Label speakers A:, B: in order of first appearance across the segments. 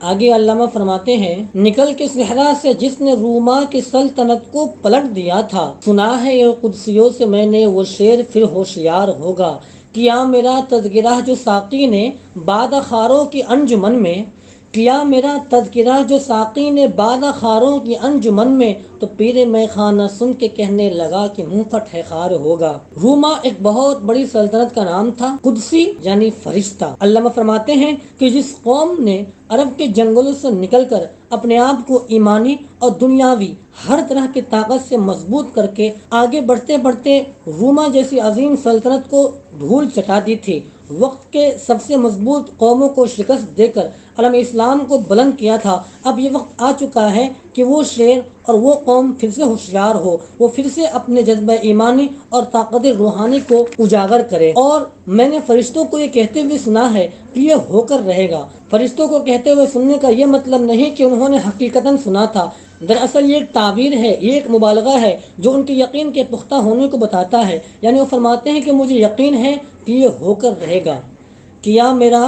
A: آگے علامہ فرماتے ہیں، نکل کے صحرا سے جس نے روما کی سلطنت کو پلٹ دیا تھا، سنا ہے یہ قدسیوں سے میں نے وہ شعر پھر ہوشیار ہوگا، کیا میرا تذکرہ جو ساقی نے بادہ خاروں کی انجمن میں، کیا میرا تذکرہ جو ساقی نے بادہ خاروں کی انجمن میں، تو پیر میں خانہ سن کے کہنے لگا کہ منہ پھٹ ہے خار ہوگا۔ روما ایک بہت بڑی سلطنت کا نام تھا، قدسی یعنی فرشتہ۔ علامہ فرماتے ہیں کہ جس قوم نے عرب کے جنگلوں سے نکل کر اپنے آپ کو ایمانی اور دنیاوی ہر طرح کی طاقت سے مضبوط کر کے آگے بڑھتے بڑھتے روما جیسی عظیم سلطنت کو دھول چٹا دی تھی، وقت کے سب سے مضبوط قوموں کو شکست دے کر علم اسلام کو بلند کیا تھا، اب یہ وقت آ چکا ہے کہ وہ شعر اور وہ قوم پھر سے ہوشیار ہو، وہ پھر سے اپنے جذبہ ایمانی اور طاقت روحانی کو اجاگر کرے۔ اور میں نے فرشتوں کو یہ کہتے ہوئے سنا ہے کہ یہ ہو کر رہے گا۔ فرشتوں کو کہتے ہوئے سننے کا یہ مطلب نہیں کہ انہوں نے حقیقتاً سنا تھا، دراصل یہ ایک تعبیر ہے، یہ ایک مبالغہ ہے جو ان کے یقین کے پختہ ہونے کو بتاتا ہے۔ یعنی وہ فرماتے ہیں کہ مجھے یقین ہے کہ یہ ہو کر رہے گا، کیا میرا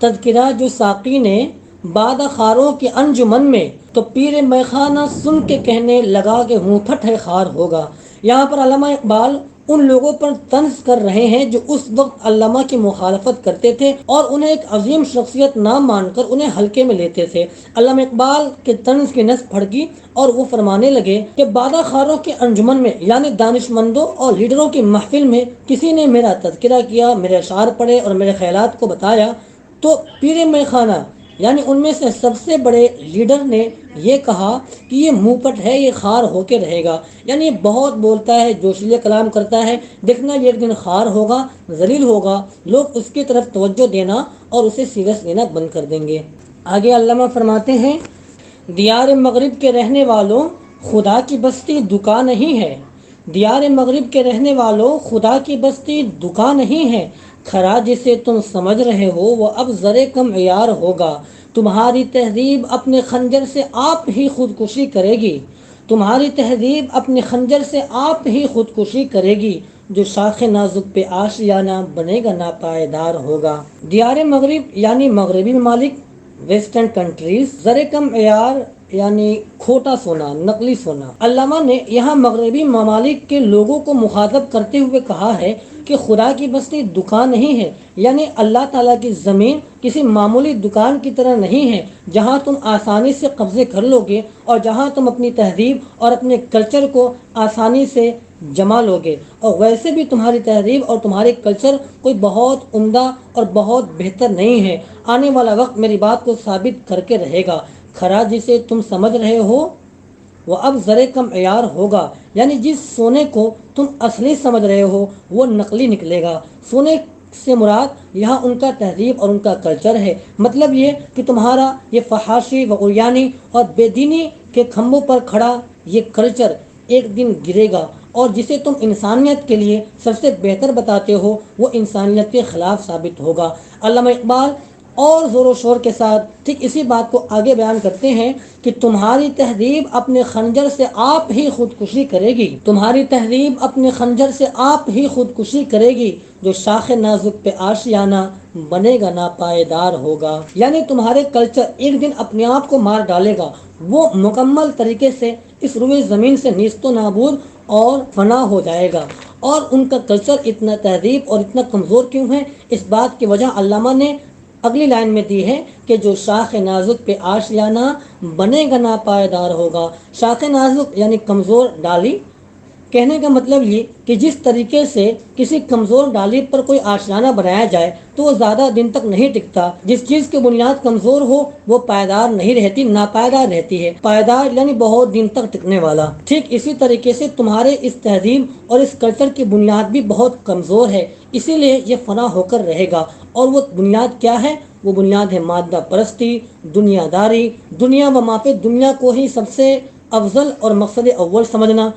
A: تذکرہ جو ساقی نے بادہ خاروں کی انجمن میں، تو پیر میخانہ سن کے کہنے لگا کہ منہ پھٹ ہے خار ہوگا۔ یہاں پر علامہ اقبال ان لوگوں پر طنز کر رہے ہیں جو اس وقت علامہ کی مخالفت کرتے تھے اور انہیں ایک عظیم شخصیت نہ مان کر انہیں ہلکے میں لیتے تھے۔ علامہ اقبال کے طنز کی نس پھڑکی اور وہ فرمانے لگے کہ بادہ خاروں کے انجمن میں یعنی دانش مندوں اور لیڈروں کی محفل میں کسی نے میرا تذکرہ کیا، میرے اشعار پڑھے اور میرے خیالات کو بتایا، تو پیر میخانہ یعنی ان میں سے سب سے بڑے لیڈر نے یہ کہا کہ یہ منہ پٹ ہے، یہ خار ہو کے رہے گا، یعنی یہ بہت بولتا ہے، جوشیلے کلام کرتا ہے، دیکھنا یہ ایک دن خار ہوگا، ذلیل ہوگا، لوگ اس کی طرف توجہ دینا اور اسے سیریس لینا بند کر دیں گے۔ آگے علامہ فرماتے ہیں، دیار مغرب کے رہنے والوں خدا کی بستی دکان نہیں ہے، دیار مغرب کے رہنے والوں خدا کی بستی دکان نہیں ہے، کھرا جسے تم سمجھ رہے ہو وہ اب زرے کم عیار ہوگا، تمہاری تہذیب اپنے خنجر سے آپ ہی خودکشی کرے گی، تمہاری تہذیب اپنے خنجر سے آپ ہی خودکشی کرے گی، جو شاخ نازک پہ آشیانہ بنے گا ناپائیدار ہوگا۔ دیار مغرب یعنی مغربی ممالک، ویسٹرن کنٹریز، زر کم عیار یعنی کھوٹا سونا، نقلی سونا۔ علامہ نے یہاں مغربی ممالک کے لوگوں کو مخاطب کرتے ہوئے کہا ہے کہ خدا کی بستی دکان نہیں ہے، یعنی اللہ تعالیٰ کی زمین کسی معمولی دکان کی طرح نہیں ہے جہاں تم آسانی سے قبضے کر لو گے اور جہاں تم اپنی تہذیب اور اپنے کلچر کو آسانی سے جما لو گے، اور ویسے بھی تمہاری تہذیب اور تمہارے کلچر کوئی بہت عمدہ اور بہت بہتر نہیں ہے، آنے والا وقت میری بات کو ثابت کر کے رہے گا، کھرا جسے تم سمجھ رہے ہو وہ اب زرے کم عیار ہوگا، یعنی جس سونے کو تم اصلی سمجھ رہے ہو وہ نقلی نکلے گا۔ سونے سے مراد یہاں ان کا تہذیب اور ان کا کلچر ہے، مطلب یہ کہ تمہارا یہ فحاشی و عریانی اور بے دینی کے کھمبوں پر کھڑا یہ کلچر ایک دن گرے گا، اور جسے تم انسانیت کے لیے سب سے بہتر بتاتے ہو وہ انسانیت کے خلاف ثابت ہوگا۔ علامہ اقبال اور زور و شور کے ساتھ ٹھیک اسی بات کو آگے بیان کرتے ہیں کہ تمہاری تہذیب اپنے خنجر سے آپ ہی خودکشی کرے گی، تمہاری تہذیب اپنے خنجر سے آپ ہی خودکشی کرے گی، جو شاخ نازک پہ آشیانہ بنے گا ناپائیدار ہوگا، یعنی تمہارے کلچر ایک دن اپنے آپ کو مار ڈالے گا، وہ مکمل طریقے سے اس روئے زمین سے نیست و نابود اور فنا ہو جائے گا۔ اور ان کا کلچر اتنا تہذیب اور اتنا کمزور کیوں ہے، اس بات کی وجہ علامہ نے اگلی لائن میں دی ہے کہ جو شاخ نازک پہ آشیانہ بنے گا ناپائیدار ہوگا۔ شاخ نازک یعنی کمزور ڈالی، کہنے کا مطلب یہ کہ جس طریقے سے کسی کمزور ڈالی پر کوئی آشیانہ بنایا جائے تو وہ زیادہ دن تک نہیں ٹکتا، جس چیز کی بنیاد کمزور ہو وہ پائیدار نہیں رہتی، ناپائیدار رہتی ہے، پائیدار یعنی بہت دن تک ٹکنے والا۔ ٹھیک اسی طریقے سے تمہارے اس تہذیب اور اس کلچر کی بنیاد بھی بہت کمزور ہے، اسی لیے یہ فنا ہو کر رہے گا، اور وہ بنیاد کیا ہے؟ وہ بنیاد ہے مادہ پرستی، دنیا داری، دنیا و ما فی دنیا کو ہی سب سے افضل اور مقصد اول سمجھنا،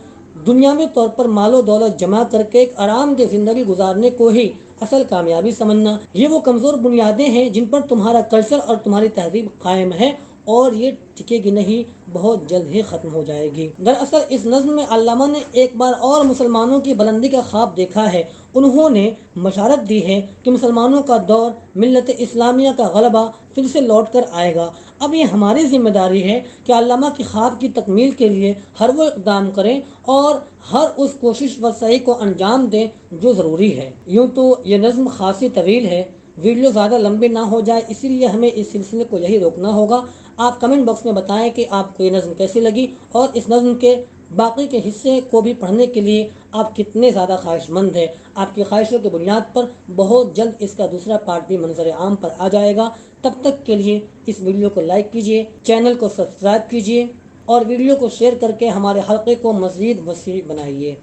A: دنیاوی طور پر مال و دولت جمع کر کے ایک آرام دہ زندگی گزارنے کو ہی اصل کامیابی سمجھنا۔ یہ وہ کمزور بنیادیں ہیں جن پر تمہارا کلچر اور تمہاری تہذیب قائم ہے، اور یہ ٹکے گی نہیں، بہت جلد ہی ختم ہو جائے گی۔ دراصل اس نظم میں علامہ نے ایک بار اور مسلمانوں کی بلندی کا خواب دیکھا ہے۔ انہوں نے بشارت دی ہے کہ مسلمانوں کا دور، ملت اسلامیہ کا غلبہ پھر سے لوٹ کر آئے گا۔ اب یہ ہماری ذمہ داری ہے کہ علامہ کی خواب کی تکمیل کے لیے ہر وہ اقدام کریں اور ہر اس کوشش و سعی کو انجام دیں جو ضروری ہے۔ یوں تو یہ نظم خاصی طویل ہے، ویڈیو زیادہ لمبی نہ ہو جائے اسی لیے ہمیں اس سلسلے کو یہی روکنا ہوگا۔ آپ کمنٹ باکس میں بتائیں کہ آپ کو یہ نظم کیسی لگی اور اس نظم کے باقی کے حصے کو بھی پڑھنے کے لیے آپ کتنے زیادہ خواہش مند ہیں۔ آپ کی خواہشوں کی بنیاد پر بہت جلد اس کا دوسرا پارٹ بھی منظر عام پر آ جائے گا۔ تب تک کے لیے اس ویڈیو کو لائک کیجیے، چینل کو سبسکرائب کیجیے اور ویڈیو کو شیئر کر کے ہمارے حلقے کو مزید وسیع بنائیے۔